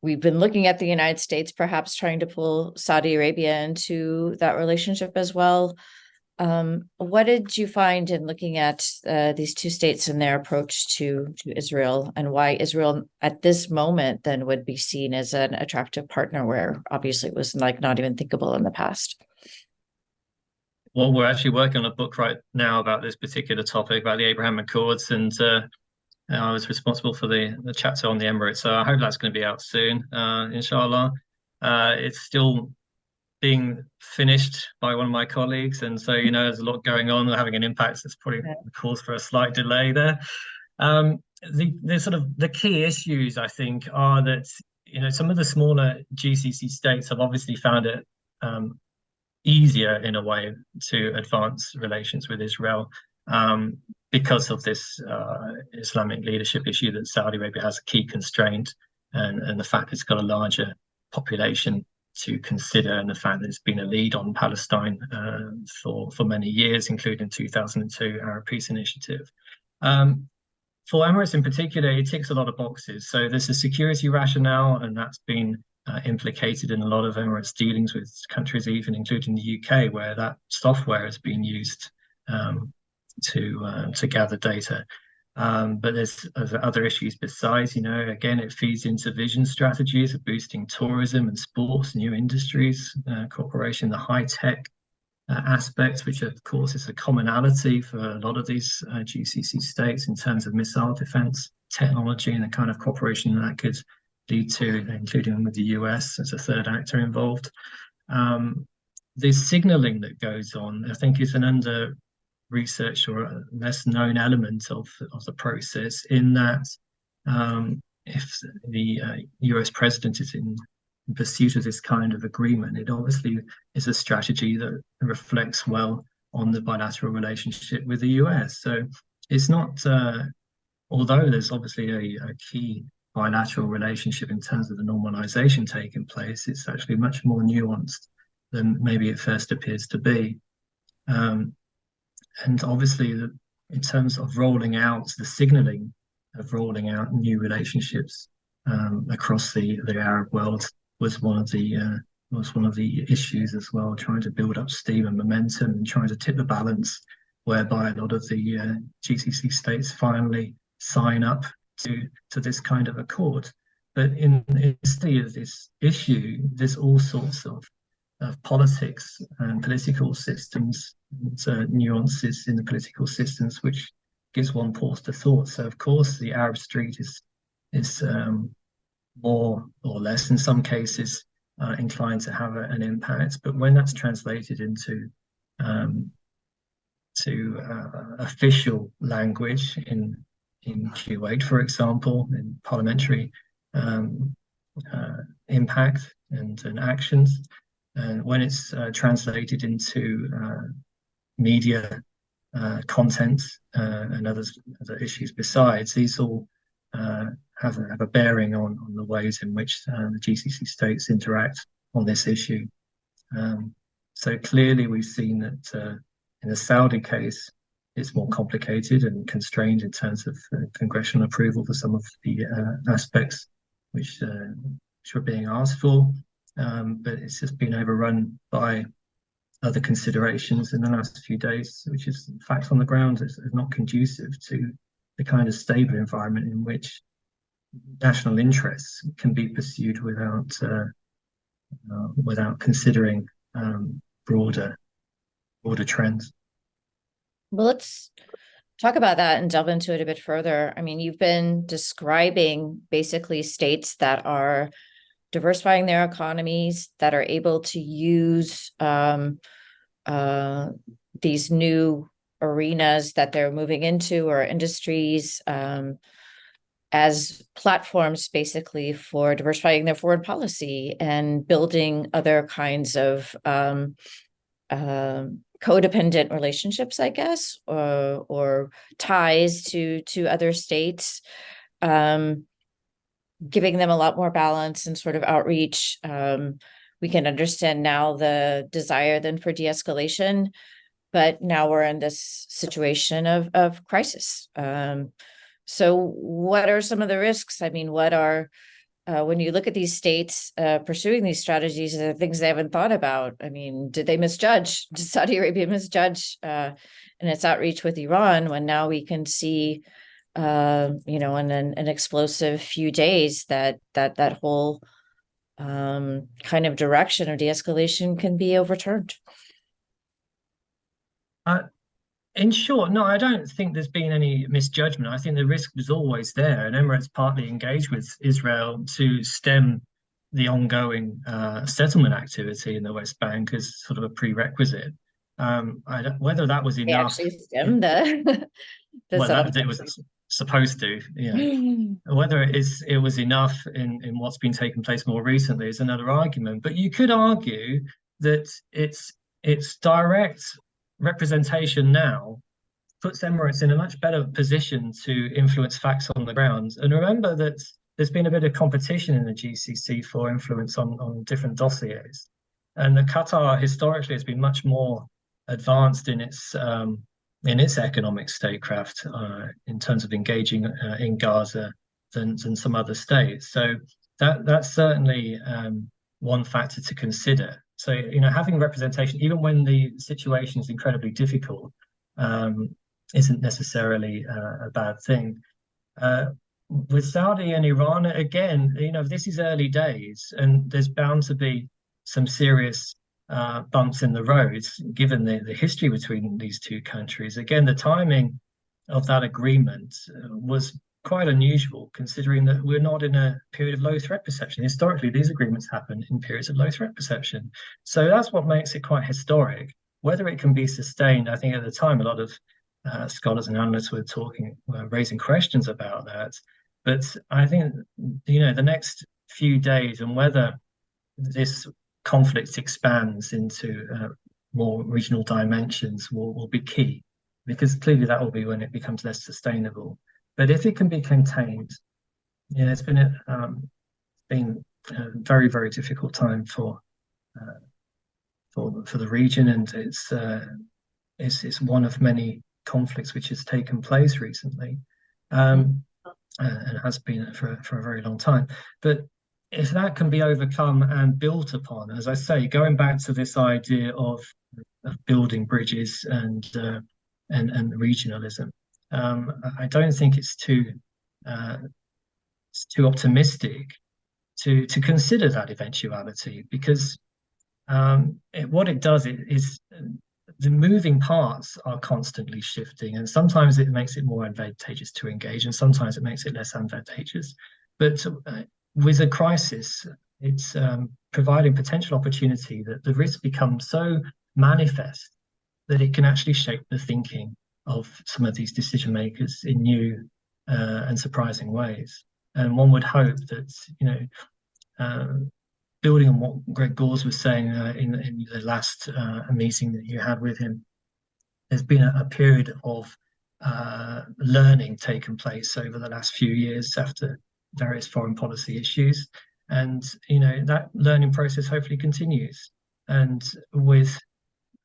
We've been looking at the United States perhaps trying to pull Saudi Arabia into that relationship as well. What did you find in looking at these two states and their approach to Israel, and why Israel at this moment then would be seen as an attractive partner, where obviously it was not even thinkable in the past? Well, we're actually working on a book right now about this particular topic, about the Abraham Accords, and I was responsible for the chapter on the Emirates, so I hope that's going to be out soon, inshallah. It's still being finished by one of my colleagues, and so there's a lot going on, having an impact. That's probably the cause for a slight delay there. The key issues, I think, are that some of the smaller GCC states have obviously found it easier in a way to advance relations with Israel, because of this Islamic leadership issue that Saudi Arabia has a key constraint, and the fact it's got a larger population to consider, and the fact that it's been a lead on Palestine for many years, including 2002 Arab Peace Initiative. For Emirates in particular, it ticks a lot of boxes. So there's a security rationale, and that's been implicated in a lot of Emirates dealings with countries, even including the UK, where that software has been used to gather data. But there's other issues besides. Again, it feeds into vision strategies of boosting tourism and sports, new industries, cooperation, the high tech aspects, which of course is a commonality for a lot of these GCC states in terms of missile defense technology and the kind of cooperation that could lead to, including with the US as a third actor involved. The signaling that goes on, I think, is an under-researched or a less known element of the process, in that if the US president is in pursuit of this kind of agreement, it obviously is a strategy that reflects well on the bilateral relationship with the US. So it's not, although there's obviously a key bilateral relationship in terms of the normalization taking place, it's actually much more nuanced than maybe it first appears to be. And obviously, in terms of rolling out the signaling of rolling out new relationships across the Arab world was one of the issues as well, trying to build up steam and momentum and trying to tip the balance, whereby a lot of the GCC states finally sign up to this kind of accord. But in this issue, there's all sorts of politics and political systems, and nuances in the political systems, which gives one pause to thought. So of course the Arab Street is more or less in some cases inclined to have an impact, but when that's translated into official language in Kuwait, for example, in parliamentary impact and actions, and when it's translated into media content and other issues besides, these all have a bearing on the ways in which the GCC states interact on this issue. So clearly we've seen that in the Saudi case, it's more complicated and constrained in terms of congressional approval for some of the aspects which are being asked for, but it's just been overrun by other considerations in the last few days, which is facts on the ground is not conducive to the kind of stable environment in which national interests can be pursued without considering broader trends. Well, let's talk about that and delve into it a bit further. I mean, you've been describing basically states that are diversifying their economies, that are able to use these new arenas that they're moving into, or industries, as platforms basically for diversifying their foreign policy and building other kinds of codependent relationships, I guess, or ties to other states, giving them a lot more balance and sort of outreach. We can understand now the desire then for de-escalation, but now we're in this situation of crisis. So what are some of the risks? I mean, what are, when you look at these states pursuing these strategies, are there things they haven't thought about? I mean, did they misjudge? Did Saudi Arabia misjudge in its outreach with Iran, when now we can see, in an explosive few days that whole kind of direction of de-escalation can be overturned? In short, no, I don't think there's been any misjudgment. I think the risk was always there, and Emirates partly engaged with Israel to stem the ongoing settlement activity in the West Bank as sort of a prerequisite. Whether that was enough. They actually stemmed it was supposed to, Whether it was enough in what's been taking place more recently is another argument. But you could argue that it's direct representation now puts Emirates in a much better position to influence facts on the ground. And remember that there's been a bit of competition in the GCC for influence on different dossiers. And the Qatar historically has been much more advanced in its economic statecraft in terms of engaging in Gaza than some other states. So that's certainly one factor to consider. So, having representation, even when the situation is incredibly difficult, isn't necessarily a bad thing. With Saudi and Iran, again, this is early days, and there's bound to be some serious bumps in the road, given the history between these two countries. Again, the timing of that agreement was quite unusual, considering that we're not in a period of low threat perception. Historically, these agreements happen in periods of low threat perception. So that's what makes it quite historic. Whether it can be sustained, I think at the time, a lot of scholars and analysts were raising questions about that. But I think, the next few days and whether this conflict expands into more regional dimensions will be key, because clearly that will be when it becomes less sustainable. But if it can be contained, it's been a very, very difficult time for the region, and it's one of many conflicts which has taken place recently, and has been for a very long time. But if that can be overcome and built upon, as I say, going back to this idea of building bridges and regionalism, I don't think it's too optimistic to consider that eventuality, because what it does is the moving parts are constantly shifting, and sometimes it makes it more advantageous to engage, and sometimes it makes it less advantageous. But with a crisis, it's providing potential opportunity that the risk becomes so manifest that it can actually shape the thinking of some of these decision makers in new and surprising ways. And one would hope that, building on what Greg Gores was saying in the last meeting that you had with him, there's been a period of learning taken place over the last few years after various foreign policy issues, and that learning process hopefully continues, and with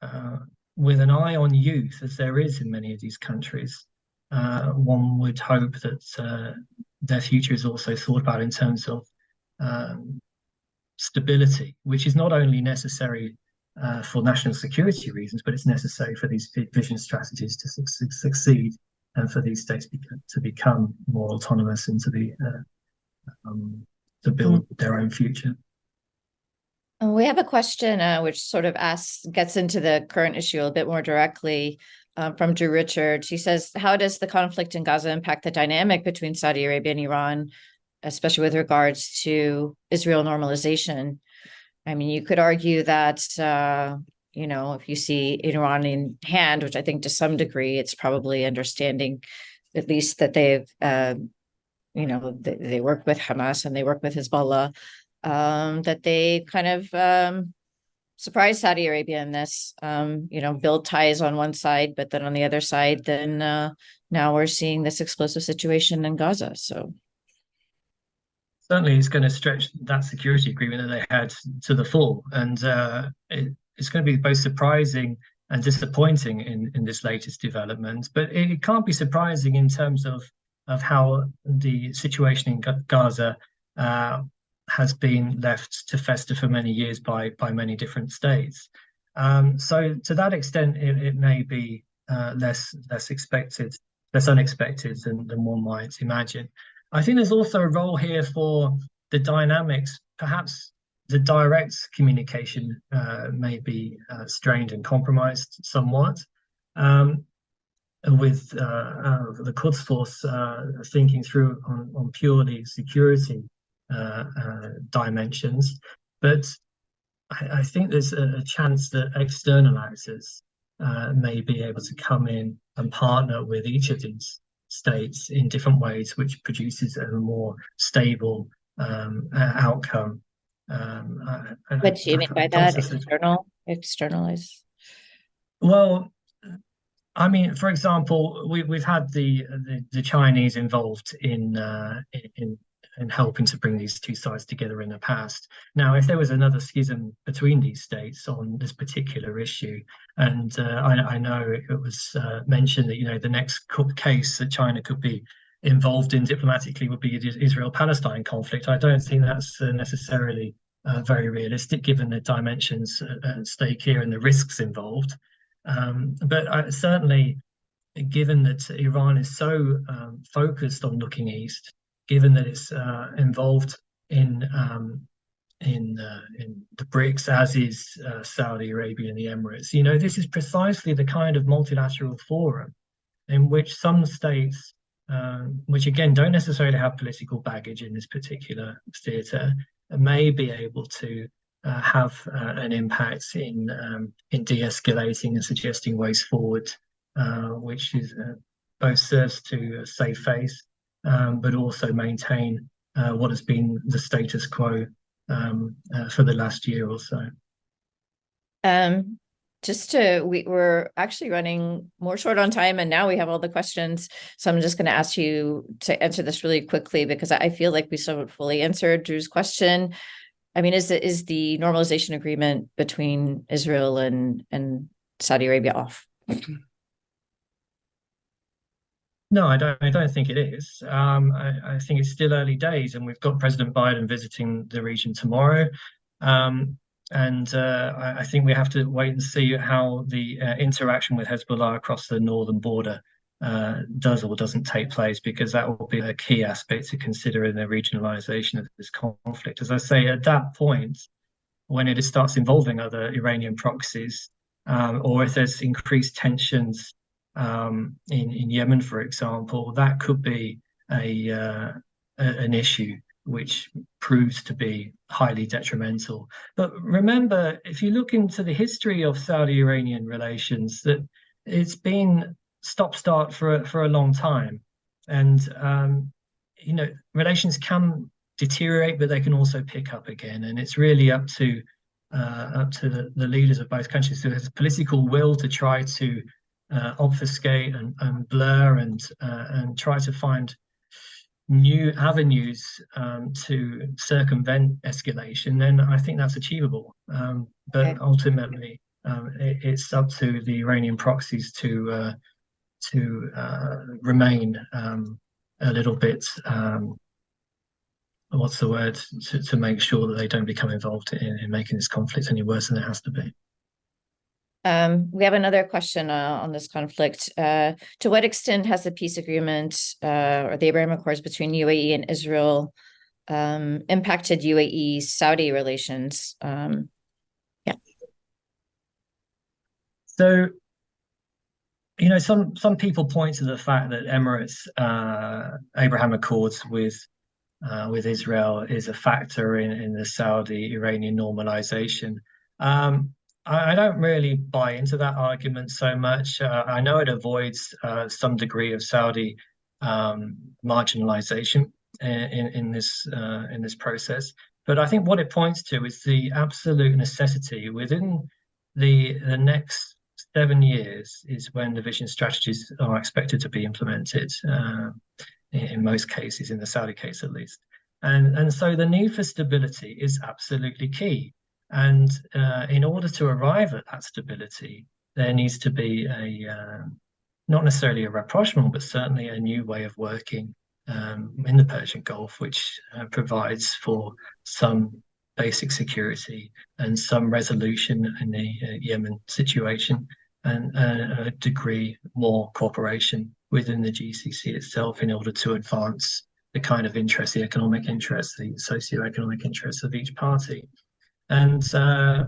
an eye on youth, as there is in many of these countries, one would hope that their future is also thought about in terms of stability, which is not only necessary for national security reasons, but it's necessary for these vision strategies to succeed, and for these states to become more autonomous and to build their own future. We have a question which sort of gets into the current issue a bit more directly, from Drew Richards. He says, how does the conflict in Gaza impact the dynamic between Saudi Arabia and Iran, especially with regards to Israel normalization? I mean, you could argue that, if you see Iran in hand, which I think to some degree, it's probably understanding at least that they've, they work with Hamas and they work with Hezbollah, that they kind of surprise Saudi Arabia in this, build ties on one side, but then on the other side, then now we're seeing this explosive situation in Gaza. So certainly it's going to stretch that security agreement that they had to the full, and it's going to be both surprising and disappointing in this latest development. But it can't be surprising in terms of how the situation in Gaza has been left to fester for many years by many different states. So to that extent, it may be less unexpected than one might imagine. I think there's also a role here for the dynamics. Perhaps the direct communication may be strained and compromised somewhat, with the Quds Force thinking through on purely security dimensions. But I think there's a chance that externalizers may be able to come in and partner with each of these states in different ways, which produces a more stable outcome. What do you mean by that? Externalize? Well, I mean, for example, we've had the Chinese involved in helping to bring these two sides together in the past. Now, if there was another schism between these states on this particular issue, and I know it was mentioned that the next case that China could be involved in diplomatically would be the Israel-Palestine conflict. I don't think that's necessarily very realistic, given the dimensions at stake here and the risks involved. But certainly, given that Iran is so focused on looking east, given that it's involved in in the BRICS, as is Saudi Arabia and the Emirates. This is precisely the kind of multilateral forum in which some states, which again don't necessarily have political baggage in this particular theatre, may be able to have an impact in de-escalating and suggesting ways forward, which is both serves to save face, but also maintain what has been the status quo for the last year or so. We're actually running more short on time, and now we have all the questions. So I'm just going to ask you to answer this really quickly, because I feel like we still haven't fully answered Drew's question. I mean, is the normalization agreement between Israel and Saudi Arabia off? No, I don't think it is. I think it's still early days, and we've got President Biden visiting the region tomorrow. I think we have to wait and see how the interaction with Hezbollah across the northern border does or doesn't take place, because that will be a key aspect to consider in the regionalization of this conflict. As I say, at that point, when it starts involving other Iranian proxies, or if there's increased tensions in Yemen, for example, that could be an issue which proves to be highly detrimental. But remember, if you look into the history of Saudi-Iranian relations, that it's been stop-start for a long time. And, relations can deteriorate, but they can also pick up again. And it's really up to the leaders of both countries who has political will to try to obfuscate and blur and try to find new avenues to circumvent escalation, then I think that's achievable. But ultimately, it's up to the Iranian proxies to remain a little bit, what's the word, to make sure that they don't become involved in making this conflict any worse than it has to be. We have another question on this conflict. To what extent has the peace agreement or the Abraham Accords between UAE and Israel impacted UAE-Saudi relations? So, some people point to the fact that Emirates Abraham Accords with Israel is a factor in the Saudi-Iranian normalization. I don't really buy into that argument so much. I know it avoids some degree of Saudi marginalization in this process, but I think what it points to is the absolute necessity within the next 7 years is when the vision strategies are expected to be implemented. In most cases, in the Saudi case at least, and so the need for stability is absolutely key. And in order to arrive at that stability, there needs to be not necessarily a rapprochement, but certainly a new way of working in the Persian Gulf, which provides for some basic security and some resolution in the Yemen situation, and a degree more cooperation within the GCC itself in order to advance the kind of interests, the economic interests, the socio-economic interests of each party. And so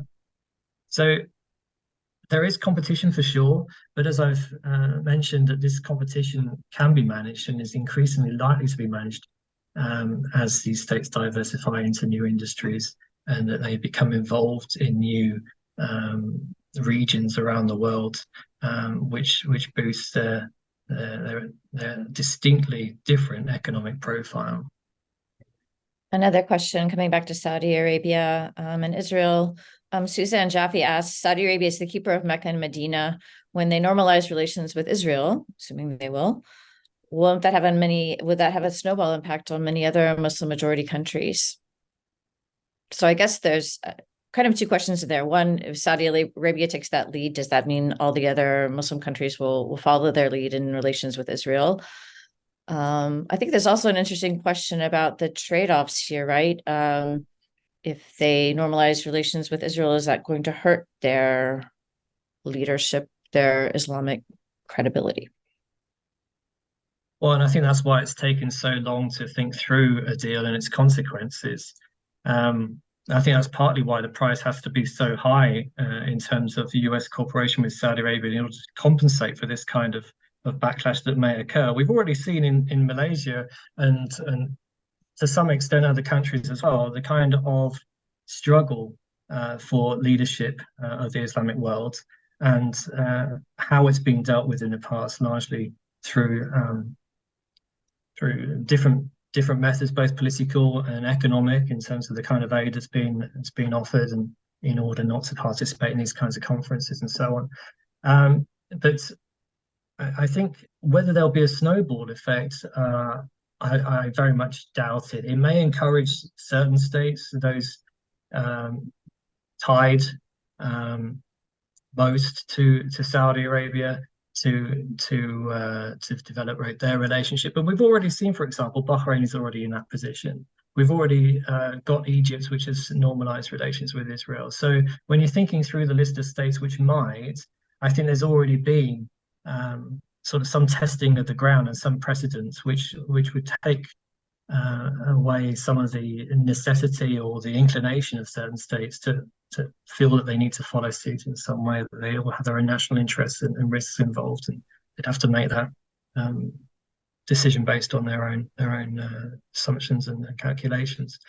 there is competition for sure, but as I've mentioned, that this competition can be managed and is increasingly likely to be managed as these states diversify into new industries and that they become involved in new regions around the world, which boosts their distinctly different economic profile. Another question coming back to Saudi Arabia and Israel. Suzanne Jaffe asks, Saudi Arabia is the keeper of Mecca and Medina. When they normalize relations with Israel, assuming they will would that have a snowball impact on many other Muslim majority countries? So I guess there's kind of two questions there. One, if Saudi Arabia takes that lead, does that mean all the other Muslim countries will follow their lead in relations with Israel? I think there's also an interesting question about the trade-offs here, right? If they normalize relations with Israel, is that going to hurt their leadership, their Islamic credibility? Well, and I think that's why it's taken so long to think through a deal and its consequences. I think that's partly why the price has to be so high in terms of the US cooperation with Saudi Arabia in order to compensate for this kind of backlash that may occur. We've already seen in Malaysia and to some extent other countries as well, the kind of struggle for leadership of the Islamic world and how it's been dealt with in the past, largely through different methods, both political and economic, in terms of the kind of aid that's been offered, and in order not to participate in these kinds of conferences and so on. But I think whether there'll be a snowball effect, I very much doubt it. It may encourage certain states, those tied most to Saudi Arabia, to develop their relationship. But we've already seen, for example, Bahrain is already in that position. We've already got Egypt, which has normalized relations with Israel. So when you're thinking through the list of states which might, I think there's already been sort of some testing of the ground and some precedents which would take away some of the necessity or the inclination of certain states to feel that they need to follow suit in some way, that they all have their own national interests and risks involved, and they'd have to make that decision based on their own assumptions and calculations.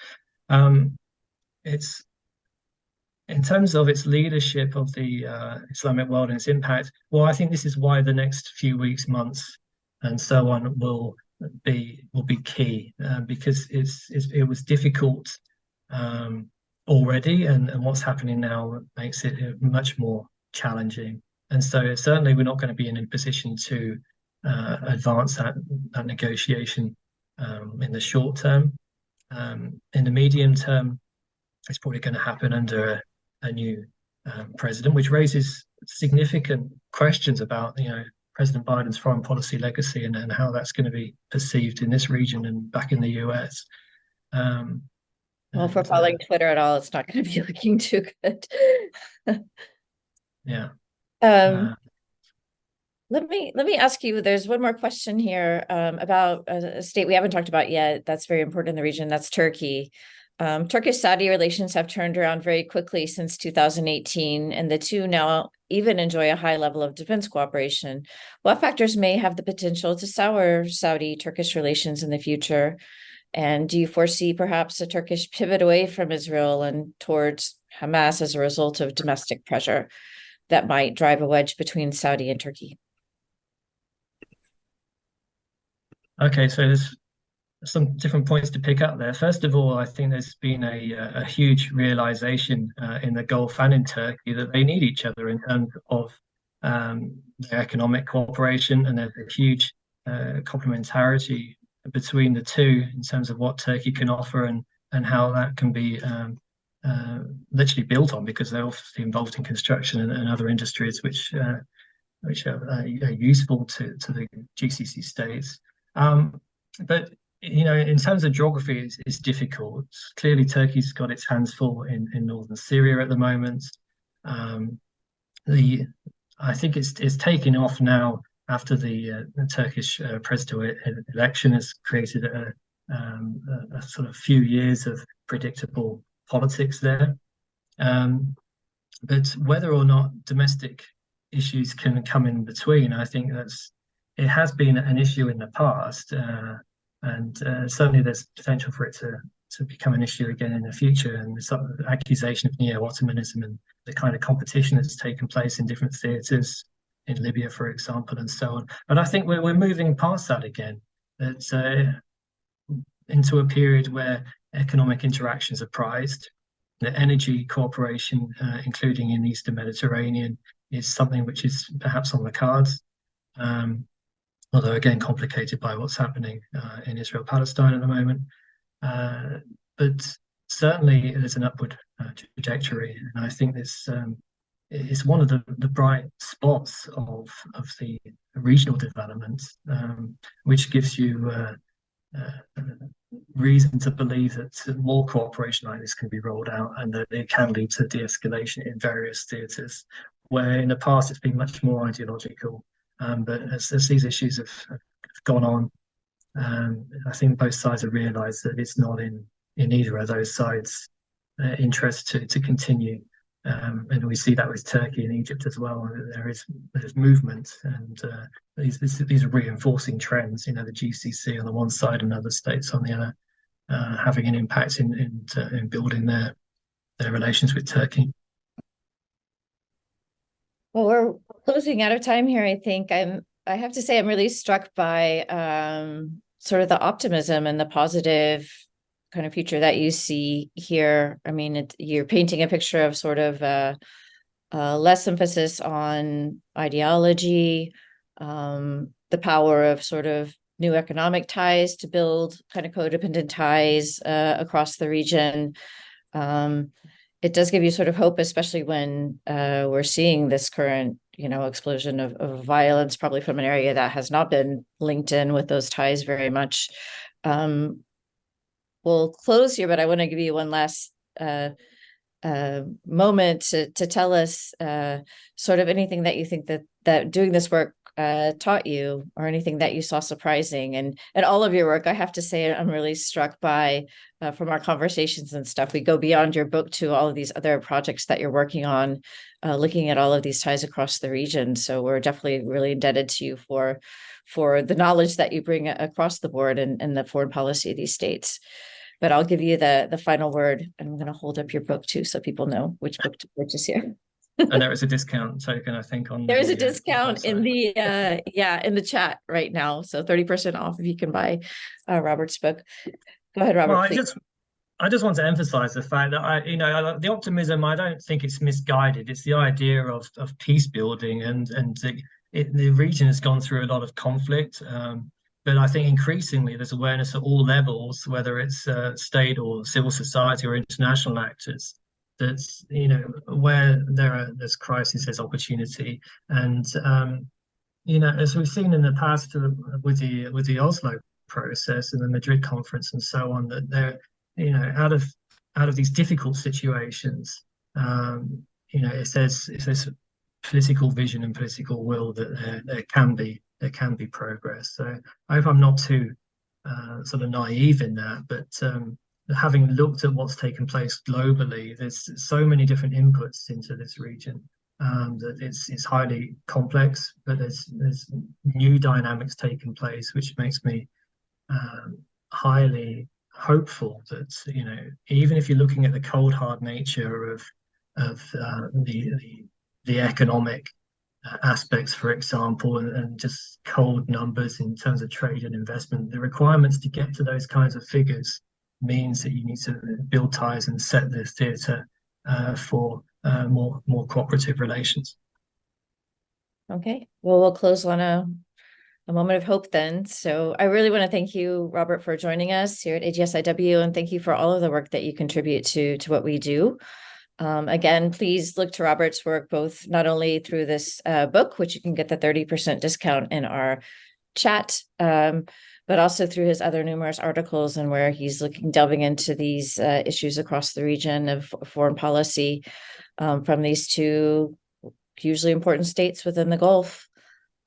It's in terms of its leadership of the Islamic world and its impact. Well, I think this is why the next few weeks, months, and so on will be key, because it was difficult already, and what's happening now makes it much more challenging. And so certainly we're not going to be in a position to advance that negotiation in the short term. In the medium term, it's probably going to happen under a new president, which raises significant questions about, President Biden's foreign policy legacy and how that's going to be perceived in this region and back in the US. Well, if we're following Twitter at all, it's not going to be looking too good. Yeah. Let me ask you, there's one more question here about a state we haven't talked about yet that's very important in the region. That's Turkey. Turkish-Saudi relations have turned around very quickly since 2018, and the two now even enjoy a high level of defense cooperation. What factors may have the potential to sour Saudi-Turkish relations in the future? And do you foresee perhaps a Turkish pivot away from Israel and towards Hamas as a result of domestic pressure that might drive a wedge between Saudi and Turkey? Okay, so there's some different points to pick up there. First of all, I think there's been a huge realization in the Gulf and in Turkey that they need each other in terms of their economic cooperation, and there's a huge complementarity between the two in terms of what Turkey can offer and how that can be literally built on, because they're obviously involved in construction and other industries which are useful to the GCC states. But in terms of geography, it's difficult. Clearly, Turkey's got its hands full in northern Syria at the moment. I think it's taking off now after the Turkish presidential election has created a sort of few years of predictable politics there. But whether or not domestic issues can come in between, I think it has been an issue in the past. And certainly there's potential for it to become an issue again in the future. And there's some accusation of neo-Ottomanism and the kind of competition that's taken place in different theatres, in Libya, for example, and so on. But I think we're moving past that again. It's into a period where economic interactions are prized. The energy cooperation, including in the Eastern Mediterranean, is something which is perhaps on the cards. Although again complicated by what's happening in Israel-Palestine at the moment. But certainly there's an upward trajectory, and I think this is one of the bright spots of the regional development, which gives you reason to believe that more cooperation like this can be rolled out, and that it can lead to de-escalation in various theatres, where in the past it's been much more ideological. But as these issues have gone on, I think both sides have realised that it's not in either of those sides' interest to continue. And we see that with Turkey and Egypt as well. There's movement, and these are reinforcing trends. The GCC on the one side and other states on the other, having an impact in building their relations with Turkey. Well, we're closing out of time here. I think I have to say I'm really struck by sort of the optimism and the positive kind of future that you see here. I mean, you're painting a picture of sort of less emphasis on ideology, the power of sort of new economic ties to build kind of codependent ties across the region. It does give you sort of hope, especially when we're seeing this current, explosion of violence, probably from an area that has not been linked in with those ties very much. We'll close here, but I want to give you one last moment to tell us sort of anything that you think that doing this work taught you, or anything that you saw surprising. And all of your work, I have to say, I'm really struck by from our conversations and stuff. We go beyond your book to all of these other projects that you're working on, looking at all of these ties across the region. So we're definitely really indebted to you for the knowledge that you bring across the board and the foreign policy of these states. But I'll give you the final word, and I'm going to hold up your book too, so people know which book to purchase here. And there is a discount token, I think, on there is a discount in the in the chat right now, so 30% off if you can buy Robert's book. Go ahead, Robert. Well, I just want to emphasize the fact that the optimism, I don't think it's misguided. It's the idea of peace building, and the region has gone through a lot of conflict. But I think increasingly there's awareness at all levels, whether it's state or civil society or international actors, that's where there's crisis, there's opportunity. And as we've seen in the past with the Oslo process and the Madrid conference and so on, that they're out of these difficult situations, if there's political vision and political will, that there can be progress. So I hope I'm not too sort of naive in that, but having looked at what's taken place globally, there's so many different inputs into this region that it's highly complex, but there's new dynamics taking place, which makes me highly hopeful that even if you're looking at the cold hard nature of the economic aspects, for example, and just cold numbers in terms of trade and investment, the requirements to get to those kinds of figures means that you need to build ties and set the theatre for more cooperative relations. Okay, well, we'll close on a moment of hope then. So I really want to thank you, Robert, for joining us here at AGSIW, and thank you for all of the work that you contribute to what we do. Again, please look to Robert's work, both not only through this book, which you can get the 30% discount in our chat, but also through his other numerous articles, and where he's delving into these issues across the region of foreign policy from these two hugely important states within the Gulf.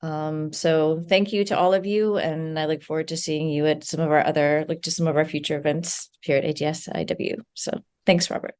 So thank you to all of you, and I look forward to seeing you at some of our future events here at AGSIW. So thanks, Robert.